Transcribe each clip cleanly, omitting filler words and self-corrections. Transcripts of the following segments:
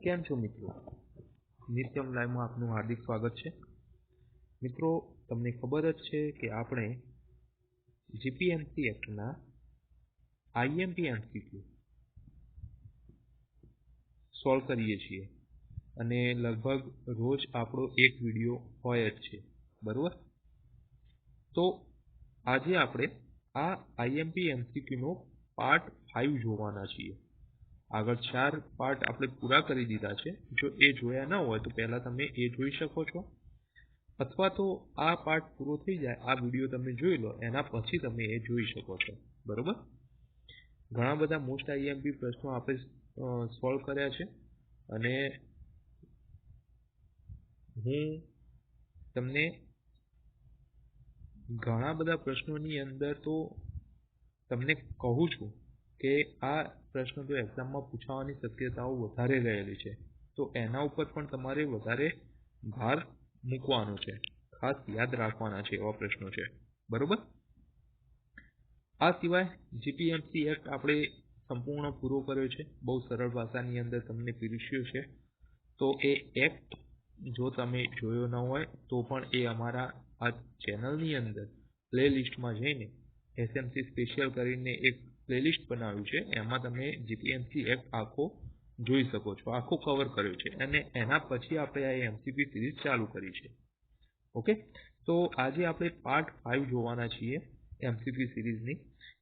કેમ છો મિત્રો? નિત્યમ લાઈવમાં આપનું હાર્દિક સ્વાગત છે. મિત્રો, તમને ખબર જ છે કે આપણે જીપીએમસી એક્ટના આઈએમપી એમસીક્યુ સોલ્વ કરીએ છીએ અને લગભગ રોજ આપણો એક વિડીયો હોય જ છે, બરોબર? તો આજે આપણે આ આઈએમપી એમસીક્યુનો પાર્ટ 5 જોવાના છીએ. આગળ 4 પાર્ટ આપણે પૂરા કરી દીધા છે. જો એ જોયા ન હોય તો પહેલા તમે એ જોઈ શકો છો, અથવા તો આ પાર્ટ પૂરો થઈ જાય, આ વિડીયો તમે જોઈ લો, એના પછી તમે એ જોઈ શકો છો, બરોબર? ઘણા બધા મોસ્ટ આઈએમપી પ્રશ્નો આપણે સોલ્વ કર્યા છે અને હું તમને ઘણા બધા પ્રશ્નોની અંદર તો તમને કહું છું કે આ પ્રશ્નો તો એક્ઝામમાં પૂછાવાની શક્યતાઓ વધારે રહેલી છે, તો એના ઉપર પણ તમારે વધારે ભાર મૂકવાનો છે, ખાસ યાદ રાખવાના છે એવા પ્રશ્નો છે, બરોબર? આ સિવાય જીપીએમસી એક્ટ આપણે સંપૂર્ણ પૂરો કર્યો છે, બહુ સરળ ભાષાની અંદર તમને પીરસ્યો છે. તો એ એક્ટ જો તમે જોયો ન હોય તો પણ એ અમારા આ ચેનલની અંદર પ્લેલિસ્ટમાં જઈને એસએમસી સ્પેશિયલ કરીને એક પ્લેલિસ્ટ બનાવ્યું છે, એમાં તમે જીપીએમસી એક્ટ આખો જોઈ શકો છો, આખો કવર કર્યો છે અને એના પછી આપણે આ એમસીક્યુ સિરીઝ ચાલુ કરી છે. ઓકે, તો આજે આપણે પાર્ટ 5 જોવાના છીએ એમસીક્યુ સિરીઝની.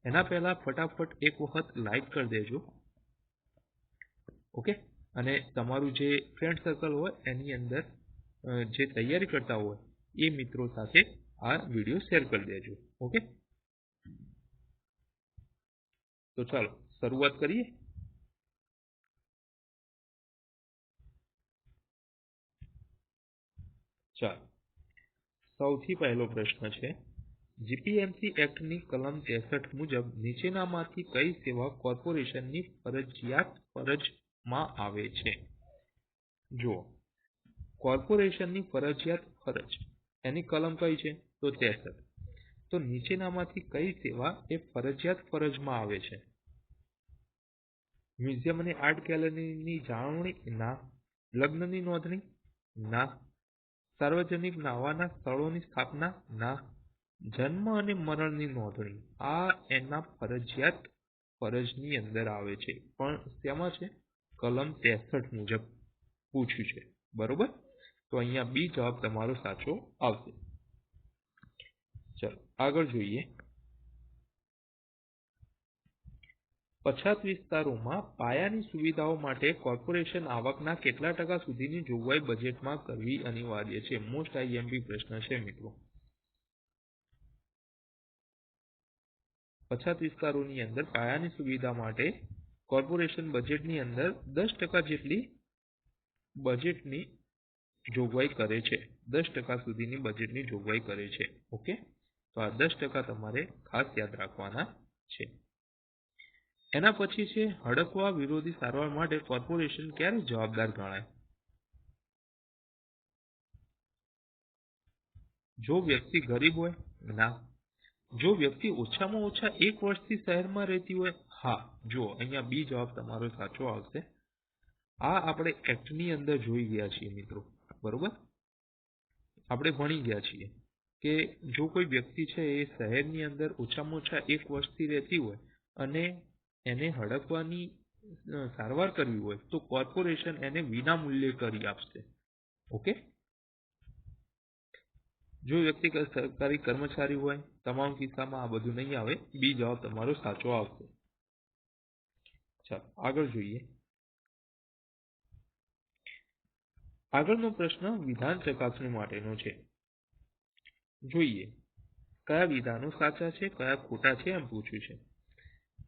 એના પહેલા ફટાફટ એક વખત લાઈક કરી દેજો, ઓકે? અને તમારું જે ફ્રેન્ડ સર્કલ હોય એની અંદર જે તૈયારી કરતા હોય એ મિત્રો સાથે આ વિડીયો શેર કરી દેજો, ઓકે? તો ચાલો શરૂઆત કરીએ. ચાલો, સૌથી પહેલો પ્રશ્ન છે, જીપીએમસી એક્ટની કલમ 63 મુજબ નીચેનામાંથી કઈ સેવા કોર્પોરેશનની ફરજિયાત ફરજમાં આવે છે? જુઓ, કોર્પોરેશનની ફરજિયાત ફરજ એની કલમ કઈ છે? તો 63. તો નીચેનામાંથી કઈ સેવા એ ફરજિયાત ફરજમાં આવે છે? મ્યુઝિયમ અને આર્ટ ગેલેરીની જાળવણી? ના. લગ્નની નોંધણી? ના. સાર્વજનિક નાહવાના સ્થળોની સ્થાપના? ના. જન્મ અને મરણની નોંધણી? આ એના ફરજિયાત ફરજની અંદર આવે છે, પણ શેમાં છે? કલમ 63 મુજબ પૂછ્યું છે, બરોબર? તો અહીંયા બી જવાબ તમારો સાચો આવશે. ચલો આગળ જોઈએ. પછાત વિસ્તારોમાં પાયાની સુવિધાઓ માટે કોર્પોરેશન આવકના કેટલા ટકા સુધીની જોગવાઈ બજેટમાં કરવી અનિવાર્ય છે? મોસ્ટ આઈએમપી પ્રશ્ન છે મિત્રો. પછાત વિસ્તારોની અંદર પાયાની સુવિધા માટે કોર્પોરેશન બજેટની અંદર 10% જેટલી બજેટની જોગવાઈ કરે છે, 10% સુધીની બજેટની જોગવાઈ કરે છે, ઓકે? તો આ 10% તમારે ખાસ યાદ રાખવાના છે. એના પછી છે, હડકવા વિરોધી સારવાર માટે કોર્પોરેશન ક્યારે જવાબદાર ગણાય? જો વ્યક્તિ ગરીબ હોય? ના. જો વ્યક્તિ ઓછામાં ઓછા 1 વર્ષથી શહેરમાં રહેતી હોય? હા. જુઓ, અહીંયા બી જવાબ તમારો સાચો આવશે. આ આપણે એક્ટની અંદર જોઈ ગયા છીએ મિત્રો, બરોબર? આપણે ભણી ગયા છીએ કે જો કોઈ વ્યક્તિ છે એ શહેરની અંદર ઓછામાં ઓછા 1 વર્ષથી રહેતી હોય અને એને હડકવાની સારવાર કરવી હોય તો કોર્પોરેશન એને વિના મૂલ્યે કરી આપશે, ઓકે? જો વ્યક્તિ સરકારી કર્મચારી હોય તમામ કિસ્સામાં આ બધું નહીં આવે. બી જવાબ તમારો સાચો આવશે. ચાલો આગળ જોઈએ. આગળનો પ્રશ્ન વિધાન ચકાસણી માટેનો છે. જોઈએ કયા વિધાનો સાચા છે, કયા ખોટા છે એમ પૂછ્યું છે.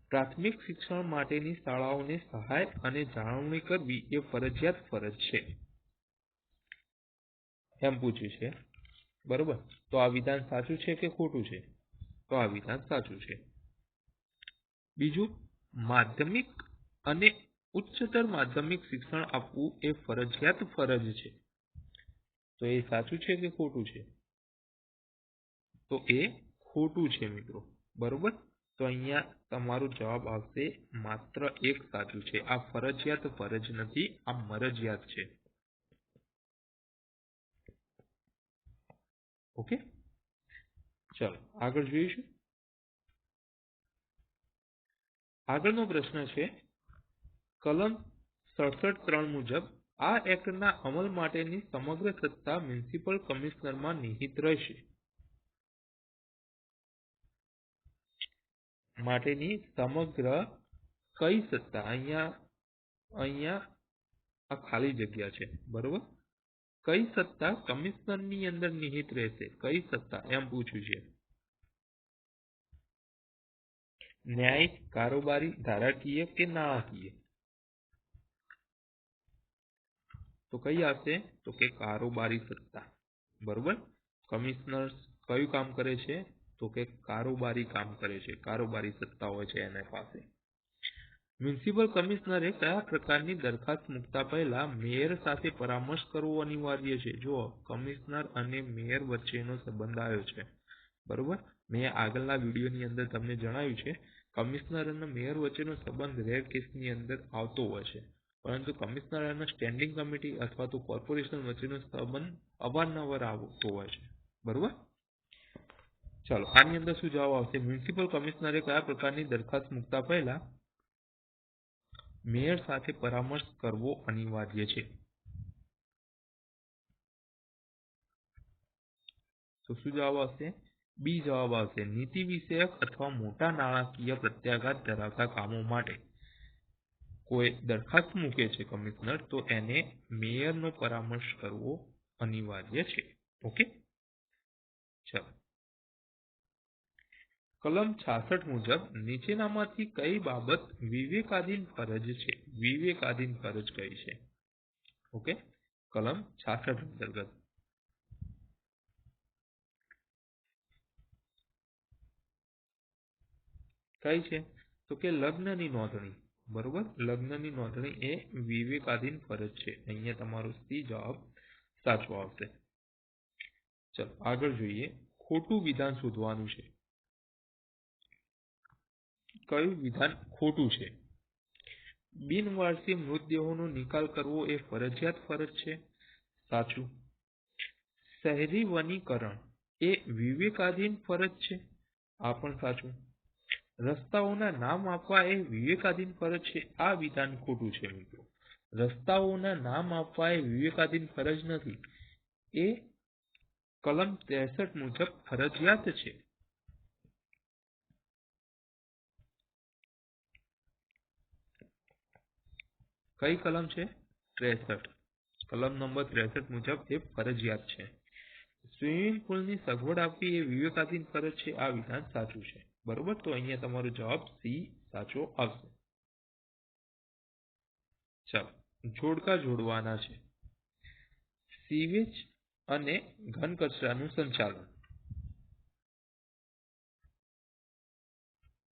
પ્રાથમિક શિક્ષણ માટેની શાળાઓને સહાય અને જાળવણી કરવી એ ફરજિયાત ફરજ છે એમ પૂછ્યું છે, બરોબર? તો આ વિધાન સાચું છે કે ખોટું છે? તો આ વિધાન સાચું છે. બીજું, માધ્યમિક અને ઉચ્ચતર માધ્યમિક શિક્ષણ આપવું એ ફરજિયાત ફરજ છે, તો એ સાચું છે કે ખોટું છે? તો એ ખોટું છે મિત્રો, બરોબર? તો અહીંયા તમારો જવાબ આવશે માત્ર એક સાચું છે. આ ફરજિયાત ફરજ નથી, આ મરજિયાત છે. ઓકે, ચલો આગળ જોઈશું. આગળનો પ્રશ્ન છે કલમ 67(3) મુજબ આ એક્ટના અમલ માટેની સમગ્ર સત્તા મ્યુનિસિપલ કમિશનરમાં નિહિત રહેશે. માટેની સમગ્ર કઈ સત્તા? અહીંયા આ ખાલી જગ્યા છે, બરોબર. કઈ સત્તા કમિશનરની અંદર નિહિત રહેશે? કઈ સત્તા એમ પૂછ્યું છે. ન્યાયિક, કારોબારી, ધારાકીય કે નાણાકીય? તો કઈ આવશે? તો કે કારોબારી સત્તા, બરોબર. કમિશનર કયું કામ કરે છે? તો કે કારોબારી કામ કરે છે. કારોબારી સત્તા હોય છે એના પાસે. મ્યુનિસિપલ કમિશનરે કયા પ્રકારની દરખાસ્ત મૂકતા પહેલા મેયર સાથે પરામર્શ કરવો અનિવાર્ય છે? જો કમિશનર અને મેયર વચ્ચેનો સંબંધ આવ્યો છે, બરોબર. મેં આગળના વિડીયોની અંદર તમને જણાવ્યું છે કમિશનર અને મેયર વચ્ચેનો સંબંધ રેર કેસની અંદર આવતો હોય છે, પરંતુ કમિશનર અને સ્ટેન્ડિંગ કમિટી અથવા તો કોર્પોરેશન વચ્ચેનો સંબંધ અવારનવાર આવતો હોય છે, બરોબર. ચાલો આની અંદર શું જવાબ આવશે? મ્યુનિસિપલ કમિશનરે કયા પ્રકારની દરખાસ્ત મૂકતા પહેલા મેયર સાથે પરામર્શ કરવો અનિવાર્ય છે? તો શું જવાબ આવશે? બી જવાબ આવશે. નીતિ વિષયક અથવા મોટા નાણાકીય પ્રત્યાઘાત ધરાવતા કામો માટે કોઈ દરખાસ્ત મૂકે છે કમિશનર, તો એને મેયરનો પરામર્શ કરવો અનિવાર્ય છે. ઓકે, ચાલો. કલમ 66 મુજબ નીચેનામાંથી કઈ બાબત વિવેકાધીન ફરજ છે? વિવેકાધીન ફરજ કઈ છે? ઓકે, કલમ 66 અંતર્ગત કઈ છે? તો કે લગ્નની નોંધણી, બરોબર. લગ્નની નોંધણી એ વિવેકાધીન ફરજ છે. અહીંયા તમારો સી જવાબ સાચો આવશે. ચલો આગળ જોઈએ. ખોટું વિધાન શોધવાનું છે. કયું વિધાન ખોટું છે? બિનવારસી મૃતદેહોનો નિકાલ કરવો એ ફરજિયાત ફરજ છે. સાચું. શહેરી વનીકરણ એ વિવેકાધીન ફરજ છે. આ પણ સાચું. રસ્તાઓના નામ આપવા એ વિવેકાધીન ફરજ છે. આ વિધાન ખોટું છે મિત્રો. રસ્તાઓના નામ આપવા એ વિવેકાધીન ફરજ નથી, એ કલમ 63 મુજબ ફરજિયાત છે. કઈ કલમ છે? 63. કલમ નંબર 63 મુજબ એ ફરજિયાત છે. સ્વિમિંગ પુલની સગવડ આપવી એ વિવેકાધીન ફરજ છે. આ વિધાન સાચું છે, બરોબર. તો અહીંયા તમારો જવાબ સી સાચો આવશે. ચાલો જોડકા જોડવાના છે. સીવેજ અને ઘન કચરાનું સંચાલન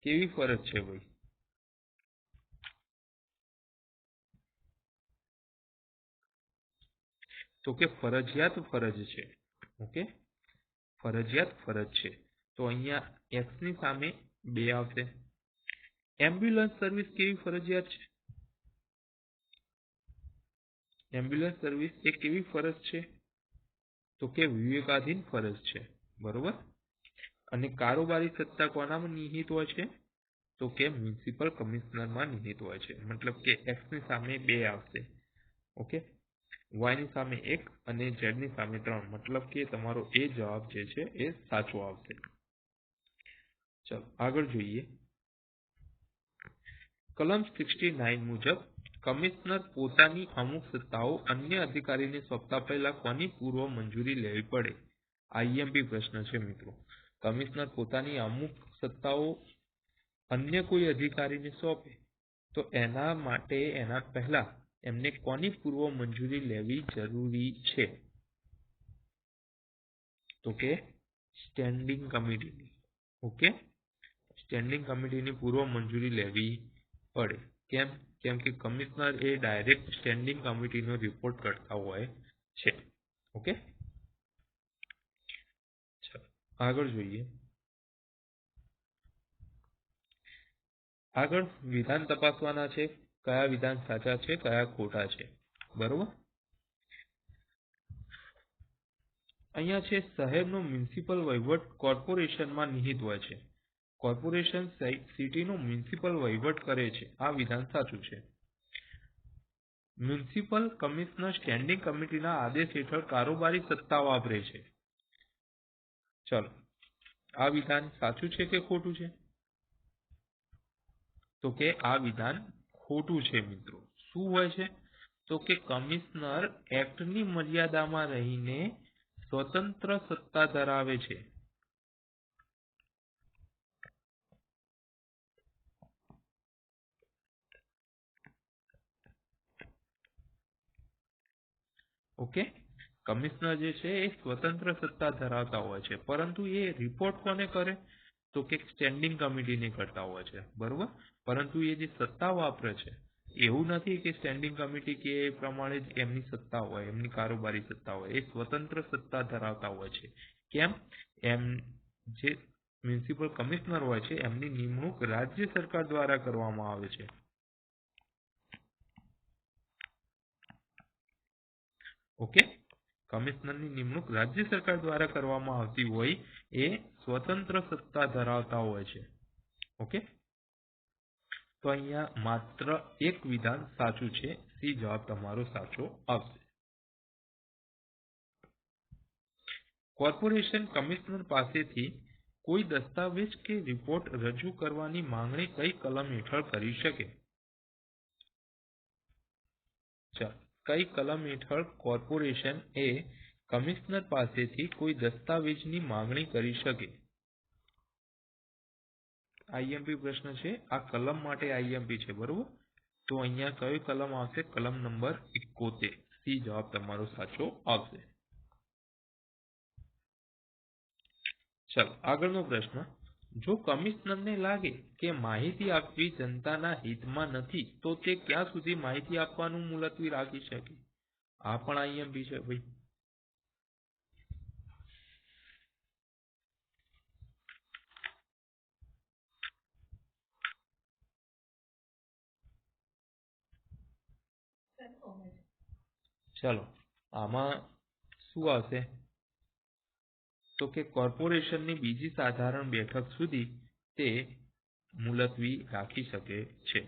કેવી ફરજ છે ભાઈ? તો કે ફરજિયાત ફરજ છે. ઓકે, ફરજિયાત ફરજ છે. તો અહીંયા એક્સ ની સામે 2 આવશે. એમ્બ્યુલન્સ સર્વિસ કેવી ફરજિયાત છે? એમ્બ્યુલન્સ સર્વિસ એ કેવી ફરજ છે? તો કે વિવેકાધીન ફરજ છે, બરોબર. અને કારોબારી સત્તા કોનામાં નિહિત હોય છે? તો કે મ્યુનિસિપલ કમિશનરમાં નિહિત હોય છે. મતલબ કે એક્સ ની સામે 2 આવશે. ઓકે, વાય ની સામે 1 અને ઝેડ ની સામે 3. મતલબ કે તમારો એ જવાબ જે છે એ સાચો આવશે. ચલો આગળ જોઈએ. કલમ 69 મુજબ કમિશનર પોતાની અમુક સત્તાઓ અન્ય અધિકારીને સોંપતા પહેલા કોની પૂર્વ મંજૂરી લેવી પડે? આઈએમપી પ્રશ્ન છે મિત્રો. કમિશનર પોતાની અમુક સત્તાઓ અન્ય કોઈ અધિકારીને સોંપે તો એના માટે એના પહેલા એમને કોની પૂર્વ મંજૂરી લેવી જરૂરી છે? તો કે સ્ટેન્ડિંગ કમિટીની. ઓકે, સ્ટેન્ડિંગ કમિટીની પૂર્વ મંજૂરી લેવી પડે. કેમ કે કમિશનર એ ડાયરેક્ટ સ્ટેન્ડિંગ કમિટીનો રિપોર્ટ કરતા હોય છે. ઓકે, આગળ જોઈએ. આગળ વિધાન તપાસવાના છે, કયા વિધાન સાચા છે, કયા ખોટા છે. બરોબર. અહીંયા છે શહેરનો મ્યુનિસિપલ વહીવટ કોર્પોરેશનમાં નિહિત હોય છે. કોર્પોરેશન સિટીનો મ્યુનિસિપલ વહીવટ કરે છે. આ વિધાન સાચું છે. મ્યુનિસિપલ કમિશનર સ્ટેન્ડિંગ કમિટીના આદેશ હેઠળ કારોબારી સત્તા વાપરે છે. ચલો, આ વિધાન સાચું છે કે ખોટું છે? તો કે આ વિધાન ખોટું છે મિત્રો. શું હોય છે? તો કે કમિશનર એક્ટની મર્યાદામાં રહીને સ્વતંત્ર સત્તા ધરાવે છે. ઓકે, કમિશનર જે છે એ સ્વતંત્ર સત્તા ધરાવતા હોય છે, પરંતુ એ રિપોર્ટ કોને કરે? તો કે સ્ટેન્ડિંગ કમિટીને કરતા હોય છે. બરોબર. પરંતુ એ જે સત્તા વાપરે છે એવું નથી કે સ્ટેન્ડિંગ કમિટી કે એ પ્રમાણે જ એમની સત્તા હોય, એમની કારોબારી સત્તા હોય. એ સ્વતંત્ર સત્તા ધરાવતા હોય છે. કેમ? એમ જે મ્યુનિસિપલ કમિશનર હોય છે એમની નિમણૂક રાજ્ય સરકાર દ્વારા કરવામાં આવે છે. ઓકે, કમિશનરની નિમણૂક રાજ્ય સરકાર દ્વારા કરવામાં આવતી હોય એ સ્વતંત્ર સત્તા ધરાવતા હોય છે. ઓકે, તો અહીંયા માત્ર એક વિધાન સાચું છે. સી જવાબ તમારો સાચો આવશે. કોર્પોરેશન કમિશનર પાસેથી કોઈ દસ્તાવેજ કે રિપોર્ટ રજૂ કરવાની માંગણી કઈ કલમ હેઠળ કરી શકે? કઈ કલમ હેઠળ કોર્પોરેશન એ કમિશનર પાસેથી કોઈ દસ્તાવેજની માંગણી કરી શકે? આઈએમપી પ્રશ્ન છે. આ કલમ માટે આઈએમપી છે. બરોબર. તો અહીંયા કઈ કલમ આવશે? કલમ નંબર 71. સી જવાબ તમારો સાચો આવશે. ચાલો, આગળનો પ્રશ્ન. જો કમિશનરને લાગે કે માહિતી આપવી જનતાના હિતમાં નથી તો તે ક્યાં સુધી માહિતી આપવાનું મુલતવી રાખી શકે? આ પણ આઈએમપી છે ભાઈ. ચલો, આમાં શું આવશે? તો કે કોર્પોરેશનની બીજી સાધારણ બેઠક સુધી તે મુલતવી રાખી શકે છે.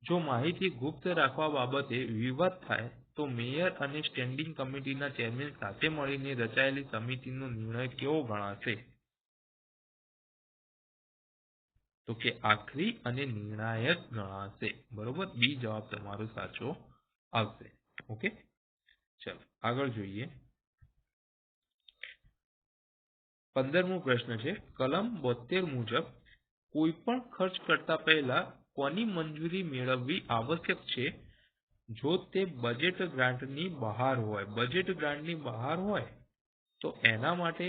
જો માહિતી ગુપ્ત રાખવા બાબતે વિવાદ થાય તો મેયર અને સ્ટેન્ડિંગ કમિટીના ચેરમેન સાથે મળીને રચાયેલી સમિતિનો નિર્ણય કેવો ગણાશે? તો કે આખરી અને નિર્ણાયક ગણાશે. બરોબર. બી જવાબ તમારો સાચો આવશે. ઓકે, ચલો આગળ જોઈએ. 15મો પ્રશ્ન છે. કલમ 72 મુજબ કોઈ પણ ખર્ચ કરતા પહેલા કોની મંજૂરી મેળવવી આવશ્યક છે? જો તે બજેટ ગ્રાન્ટની બહાર હોય, બજેટ ગ્રાન્ટની બહાર હોય તો એના માટે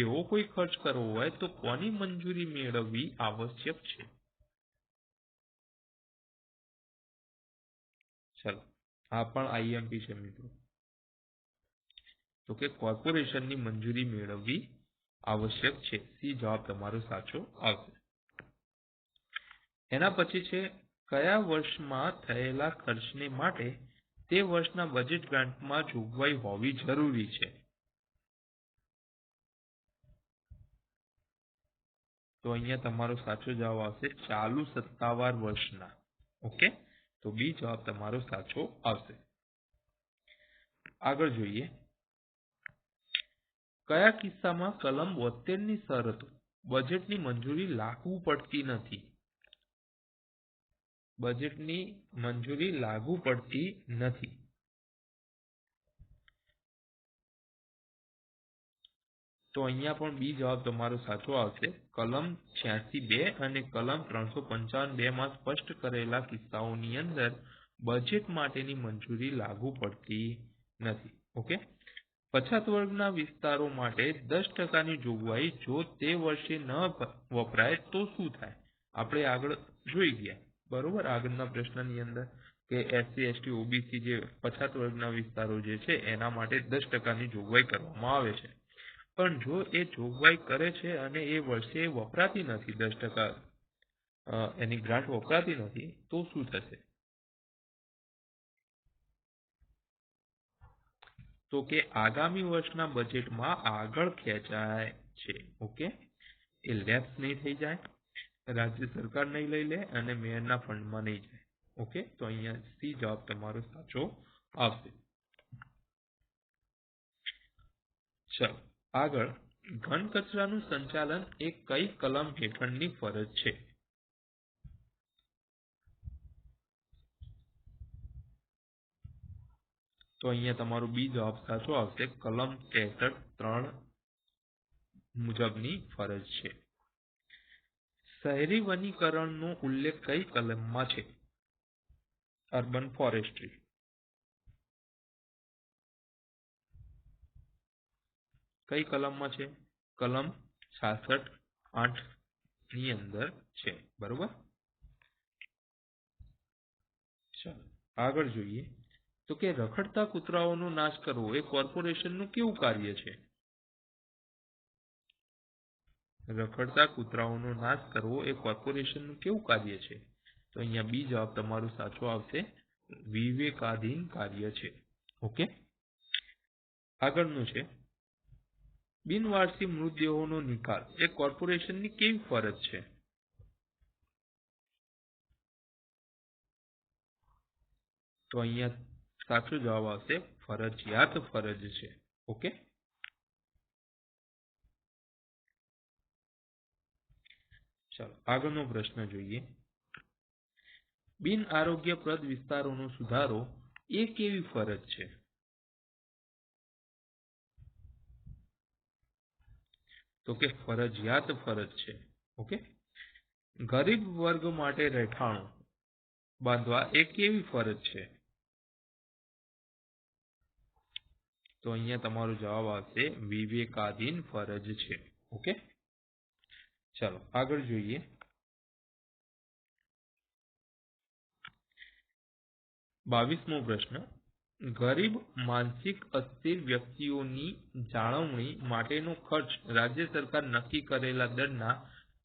એવો કોઈ ખર્ચ કરવો હોય તો કોની મંજૂરી મેળવવી આવશ્યક છે? ચલો, આ પણ આઈએમપી છે મિત્રો. તો કે કોર્પોરેશનની મંજૂરી મેળવવી આવશ્યક છે. સી જવાબ તમારો સાચો આવશે. એના પછી છે કયા વર્ષમાં થયેલા ખર્ચને માટે તે વર્ષના બજેટ ગ્રાન્ટમાં જોગવાઈ હોવી જરૂરી છે? તો અહીંયા તમારો સાચો જવાબ આવશે ચાલુ સત્તાવાર વર્ષના. ઓકે, તો બી જવાબ તમારો સાચો આવશે. આગળ જોઈએ. કયા કિસ્સામાં કલમ 72 ની શરતો બજેટની મંજૂરી લાગુ પડતી નથી? બજેટની મંજૂરી લાગુ પડતી નથી. તો અહીંયા પણ બી જવાબ તમારો સાચો આવશે. કલમ 86(2) અને કલમ 355(2) માં સ્પષ્ટ કરેલા કિસ્સાઓની અંદર બજેટ માટેની મંજૂરી લાગુ પડતી નથી. ઓકે, પછાત વર્ગના વિસ્તારો માટે 10%ની જોગવાઈ જો તે વર્ષે ન વપરાય તો શું થાય? આપણે આગળ જોઈ ગયા. બરોબર. આગળના પ્રશ્નની અંદર કે એસસી એસટી ઓબીસી જે પછાત વર્ગના વિસ્તારો જે છે એના માટે 10%ની જોગવાઈ કરવામાં આવે છે. પણ જો એ જોગવાઈ કરે છે અને એ વર્ષે વપરાતી નથી 10%, એની ગ્રાન્ટ વપરાતી નથી તો શું થશે? તો કે આગામી વર્ષના બજેટમાં આગળ ખેંચાય છે. ઓકે, એ લેપ્સ નહીં થઈ જાય, રાજ્ય સરકાર નહીં લઈ લે અને મેયરના ફંડમાં નહીં જાય. ઓકે, તો અહીંયા સી જવાબ તમારો સાચો આવશે. ચલો આગળ, ઘન કચરાનું સંચાલન એ કઈ કલમ હેઠળની ફરજ છે? તો અહીંયા તમારો બી જવાબ સાચો આવશે. કલમ 63 મુજબની ફરજ છે. શહેરી વનીકરણનો ઉલ્લેખ કઈ કલમમાં છે? Urban forestry. કઈ કલમમાં છે? કલમ 66(8) ની અંદર છે. બરોબર. ચાલો આગળ જોઈએ. તો કે રખડતા કૂતરાઓનો નાશ કરવો એ કોર્પોરેશનનું કેવું કાર્ય છે? રખડતા કૂતરાઓનો નાશ કરવો એ કોર્પોરેશનનું કેવું કાર્ય છે? તો અહીંયા બી જવાબ તમારો સાચો આવશે. વિવેકાધીન કાર્ય છે. ઓકે, આગળનું છે, બિનવારસી મૃતદેહોનો નિકાલ એ કોર્પોરેશનની કેવી ફરજ છે? તો અહીંયા સાચો જવાબ આવશે ફરજિયાત ફરજ છે. ઓકે, ચાલો આગળનો પ્રશ્ન જોઈએ. બિન આરોગ્યપ્રદ વિસ્તારોનો સુધારો એ કેવી ફરજ છે? તો કે ફરજિયાત ફરજ છે. ઓકે, ગરીબ વર્ગ માટે રહેઠાણો બાંધવા એ કેવી ફરજ છે? તો અહીંયા તમારો જવાબ આવશે વિવેકાધીન ફરજ છે. ઓકે, ચાલો આગળ જોઈએ. બાવીસમો પ્રશ્ન, ગરીબ માનસિક અસ્થિર વ્યક્તિઓની જાળવણી માટેનો ખર્ચ રાજ્ય સરકાર નક્કી કરેલા દરના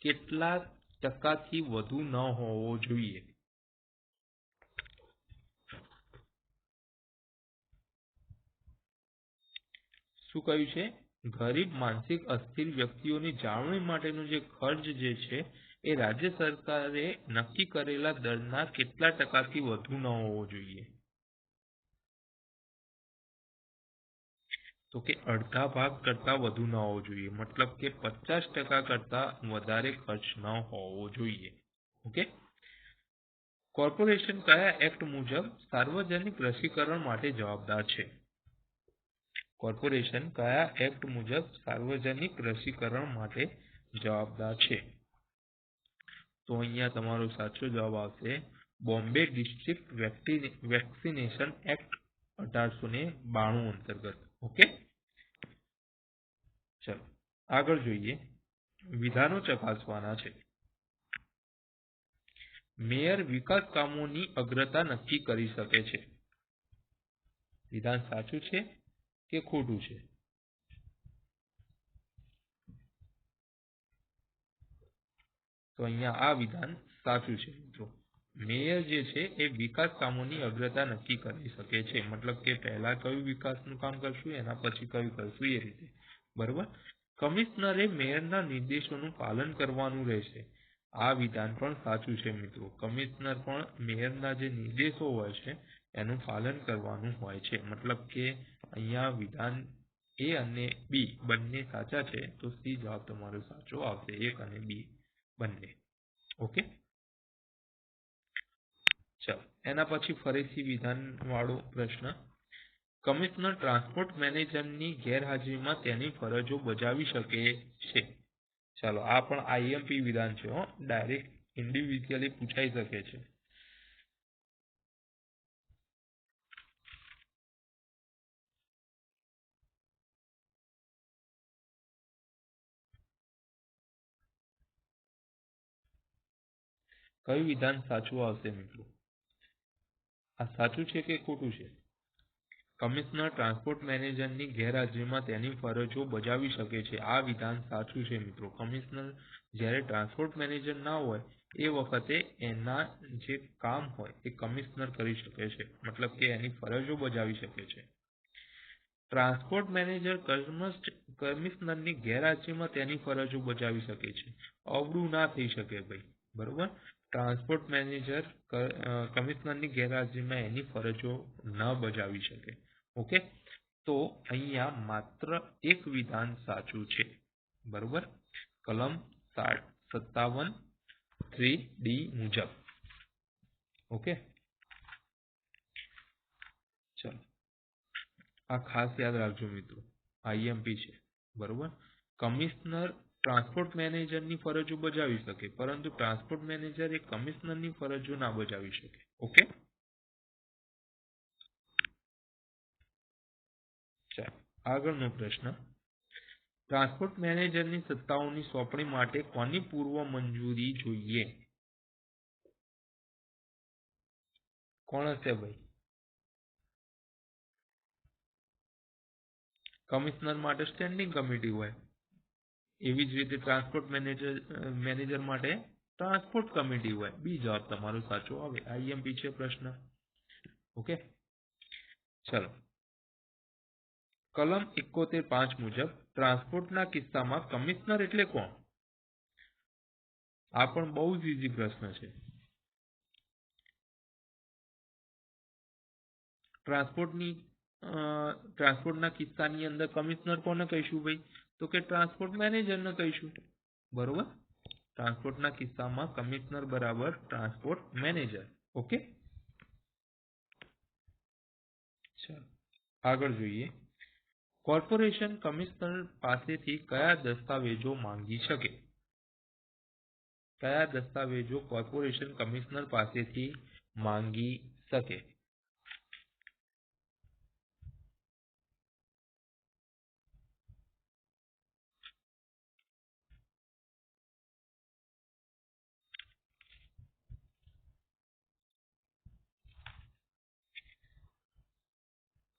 કેટલા ટકાથી વધુ ન હોવો જોઈએ? શું કહ્યું છે? ગરીબ માનસિક અસ્થિર વ્યક્તિઓની જાળવણી માટેનો જે ખર્ચ જે છે એ રાજ્ય સરકારે નક્કી કરેલા દરના કેટલા ટકાથી વધુ ન હોવો જોઈએ? તો કે અડધા ભાગ કરતા વધુ ન હોવો જોઈએ, મતલબ કે 50% કરતા વધારે ખર્ચ ન હોવો જોઈએ. ઓકે, કોર્પોરેશન કયા એક્ટ મુજબ સાર્વજનિક રસીકરણ માટે જવાબદાર છે? કોર્પોરેશન કયા એક્ટ મુજબ સાર્વજનિક રસીકરણ માટે જવાબદાર છે? તો અહીંયા તમારો સાચો જવાબ આવશે બોમ્બે ડિસ્ટ્રિક્ટ વેક્સિનેશન એક્ટ 1892 અંતર્ગત. ઓકે, ચલો આગળ જોઈએ. વિધાનો ચકાસવાના છે. મેયર વિકાસ કામોની અગ્રતા નક્કી કરી શકે છે. વિધાન સાચું છે કે ખોટું છે? તો અહીંયા આ વિધાન સાચું છે મિત્રો. મેયર જે છે એ વિકાસ કામોની અગ્રતા નક્કી કરી શકે છે, મતલબ કે પહેલા કયું વિકાસનું કામ કરશું એના પછી કયું કરશું એ રીતે. બરોબર. કમિશનરે મેયરના નિર્દેશોનું પાલન કરવાનું રહેશે. આ વિધાન પણ સાચું છે મિત્રો. કમિશનર પણ મેયરના જે નિર્દેશો હોય છે એનું પાલન કરવાનું હોય છે. મતલબ કે અહીંયા વિધાન એ અને બી બંને સાચા છે, તો સી જવાબ તમારો સાચો આવશે, 1 અને 2 બંને. ઓકે, ચાલો એના પછી ફરીથી વિધાન વાળો પ્રશ્ન. કમિશનર ટ્રાન્સપોર્ટ મેનેજરની ગેરહાજરીમાં તેની ફરજો બજાવી શકે છે. ચાલો આ પણ આઈએમપી વિધાન છે, ડાયરેક્ટ ઇન્ડિવિજ્યુઅલી પૂછાઈ શકે છે. કયું વિધાન સાચું આવશે મિત્રો? આ સાચું છે કે ખોટું છે? કમિશનર ટ્રાન્સપોર્ટ મેનેજરની ગેરહાજરીમાં તેની ફરજો બજાવી શકે છે. આ વિધાન સાચું છે મિત્રો. કમિશનર જ્યારે ટ્રાન્સપોર્ટ મેનેજર ના હોય એ વખતે એના જે કામ હોય એ કમિશનર કરી શકે છે, મતલબ કે એની ફરજો બજાવી શકે છે. ટ્રાન્સપોર્ટ મેનેજર કમિશનરની ગેરહાજરીમાં તેની ફરજો બજાવી શકે છે. અવળું ના થઈ શકે ભાઈ, બરોબર. ટ્રાન્સપોર્ટ મેનેજર કમિશનરની ગેરહાજરીમાં એની ફરજો ન બજાવી શકે. ઓકે, તો અહીંયા માત્ર એક વિધાન સાચું છે, બરોબર, કલમ 57(3)D મુજબ. ઓકે, ચલો આ ખાસ યાદ રાખજો મિત્રો, આઈએમપી છે, બરોબર. કમિશનર ટ્રાન્સપોર્ટ મેનેજરની ફરજો બજાવી શકે, પરંતુ ટ્રાન્સપોર્ટ મેનેજર એ કમિશનરની ફરજો ના બજાવી શકે. ઓકે, ચાલો આગળનો પ્રશ્ન. ટ્રાન્સપોર્ટ મેનેજરની સત્તાઓની સોંપણી માટે કોની પૂર્વ મંજૂરી જોઈએ? કોણ હશે ભાઈ? કમિશનર માટે સ્ટેન્ડિંગ કમિટી હોય, એવી જ રીતે ટ્રાન્સપોર્ટ મેનેજર માટે ટ્રાન્સપોર્ટ કમિટી હોય. બી જવાબ તમારો સાચો આવે. આઈએમપી છે પ્રશ્ન. ઓકે, ચલો. કલમ 71(5) મુજબ ટ્રાન્સપોર્ટના કિસ્સામાં કમિશનર એટલે કોણ? આ પણ બહુ જ ઈઝી પ્રશ્ન છે. ટ્રાન્સપોર્ટના કિસ્સાની અંદર કમિશનર કોને કહીશું ભાઈ? તો કે ટ્રાન્સપોર્ટ મેનેજરને કહીશું, બરોબર. ટ્રાન્સપોર્ટના કિસ્સામાં કમિશનર બરાબર ટ્રાન્સપોર્ટ મેનેજર. ઓકે, ચાલો આગળ જોઈએ. કોર્પોરેશન કમિશનર પાસેથી કયા દસ્તાવેજો માંગી શકે? કયા દસ્તાવેજો કોર્પોરેશન કમિશનર પાસેથી માંગી શકે?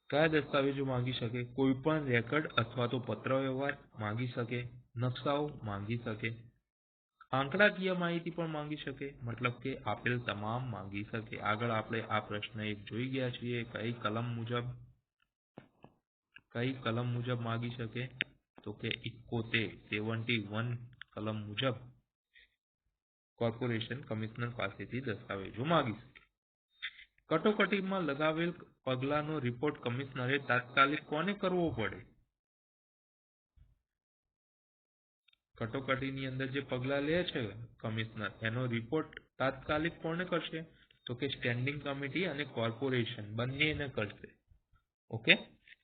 કયા દસ્તાવેજો માંગી શકે? કોઈ પણ રેકર્ડ અથવા તો પત્ર વ્યવહાર માંગી શકે, નકશાઓ માંગી શકે, આંકડાકીય માહિતી પણ માંગી શકે, મતલબ કે આપેલ તમામ માંગી શકે. આગળ આપણે આ પ્રશ્ન એક જોઈ ગયા છીએ. કઈ કલમ મુજબ માંગી શકે? તો કે 71 કલમ મુજબ કોર્પોરેશન કમિશનર પાસેથી દસ્તાવેજો માંગી શકે. કટોકટીમાં લગાવેલ પગલાંનો રિપોર્ટ કમિશનરે તાત્કાલિક કોને કરવો પડે? કટોકટીની અંદર જે પગલાં લે છે કમિશનર, એનો રિપોર્ટ તાત્કાલિક કોને કરશે? તો કે સ્ટેન્ડિંગ કમિટી અને કોર્પોરેશન બંનેને કરશે. ઓકે,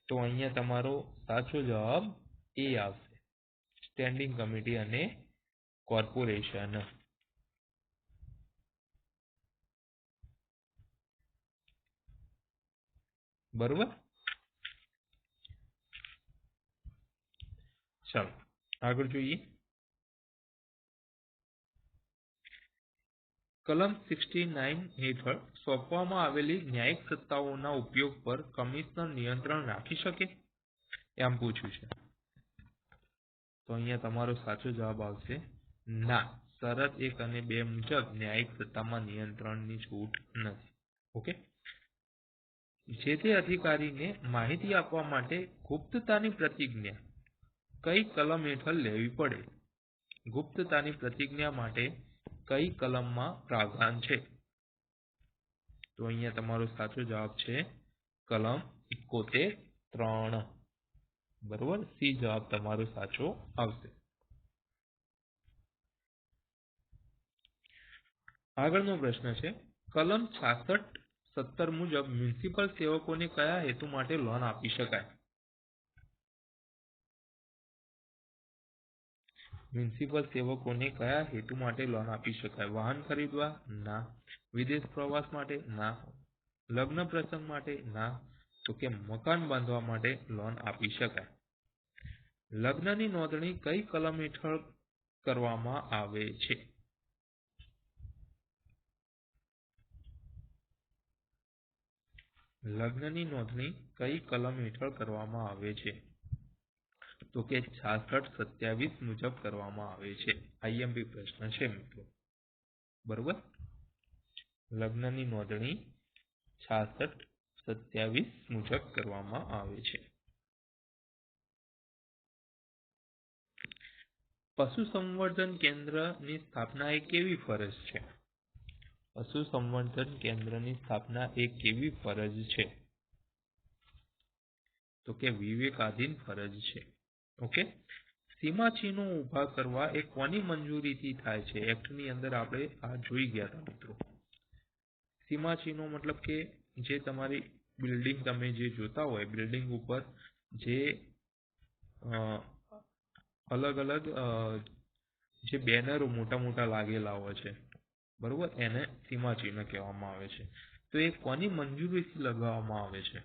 તો અહીંયા તમારો સાચો જવાબ એ આવશે, સ્ટેન્ડિંગ કમિટી અને કોર્પોરેશન. બરોબર, ચાલો આગળ જોઈએ. કલમ 69 હેઠળ સોંપવામાં આવેલી ન્યાયિક સત્તાઓના ઉપયોગ પર કમિશનર નિયંત્રણ રાખી શકે? એમ પૂછ્યું છે. તો અહીંયા તમારો સાચો જવાબ આવશે ના. શરત 1 અને 2 મુજબ ન્યાયિક સત્તામાં નિયંત્રણની છૂટ નથી. ઓકે, જે તે અધિકારીને માહિતી આપવા માટે ગુપ્તતાની પ્રતિજ્ઞા કઈ કલમ હેઠળ લેવી પડે? ગુપ્તતાની પ્રતિજ્ઞા માટે કઈ કલમમાં પ્રાવધાન છે? તો અહીંયા તમારો સાચો જવાબ છે કલમ 71(3). બરોબર, સી જવાબ તમારો સાચો આવશે. આગળનો પ્રશ્ન છે. કલમ 66(17) મુજબ મ્યુનિસિપલ સેવકોને કયા હેતુ માટે લોન આપી શકાય? મ્યુનિસિપલ સેવકોને કયા હેતુ માટે લોન આપી શકાય? વાહન ખરીદવા? ના. વિદેશ પ્રવાસ માટે? ના. લગ્ન પ્રસંગ માટે? ના. તો કે મકાન બાંધવા માટે લોન આપી શકાય. લગ્નની નોંધણી કઈ કલમ હેઠળ કરવામાં આવે છે? લગ્નની નોંધણી કઈ કલમ હેઠળ કરવામાં આવે છે? તો કે 66(27) મુજબ કરવામાં આવે છે. આઈએમપી પ્રશ્ન છે મિત્રો. બરોબર. લગ્નની નોંધણી 66-27 મુજબ કરવામાં આવે છે. પશુસંવર્ધન કેન્દ્રની સ્થાપના એ કેવી ફરજ છે? પશુસંવર્ધન કેન્દ્રની સ્થાપના એ કેવી ફરજ છે? તો કે વિવેકાધીન ફરજ છે. ઓકે. સીમાચિહ્નો ઊભા કરવા એ કોની મંજૂરીથી થાય છે? એક્ટની અંદર આપણે આ જોઈ ગયા હતા મિત્રો. સીમાચિહ્નો મતલબ કે જે તમારી બિલ્ડિંગ તમે જે જોતા હોય, બિલ્ડિંગ ઉપર જે અલગ અલગ જે બેનરો મોટા મોટા લાગેલા હોય છે, બરોબર, એને સીમાચિહ્ન કહેવામાં આવે છે. તો એ કોની મંજૂરીથી લગાવવામાં આવે છે?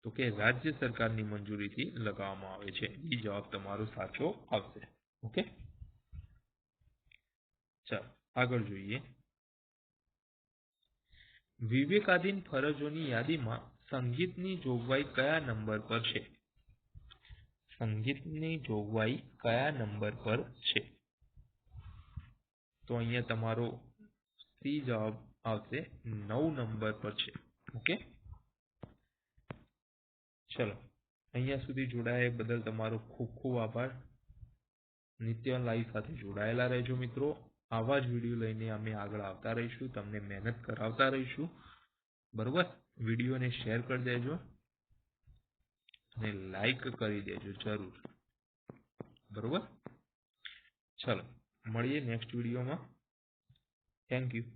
તો કે રાજ્ય સરકારની મંજૂરીથી લગાવવામાં આવે છે. એ જવાબ તમારો સાચો આવશે. ઓકે, ચાલો આગળ જોઈએ. વિવેકાધીન ફરજોની યાદીમાં સંગીતની જોગવાઈ કયા નંબર પર છે? સંગીતની જોગવાઈ કયા નંબર પર છે? તો અહીંયા તમારો સી જવાબ આવશે, 9 નંબર પર છે. ઓકે, ચલો અહીંયા સુધી જોડાયા બદલ તમારો ખૂબ ખૂબ આભાર. નિત્ય લાઈવ સાથે જોડાયેલા રહેજો મિત્રો. આવા જ વિડીયો લઈને અમે આગળ આવતા રહીશું, તમને મહેનત કરાવતા રહીશું. બરોબર, વિડીયોને શેર કરી દેજો અને લાઈક કરી દેજો જરૂર. બરોબર, ચલો મળીએ નેક્સ્ટ વિડીયોમાં. Thank you.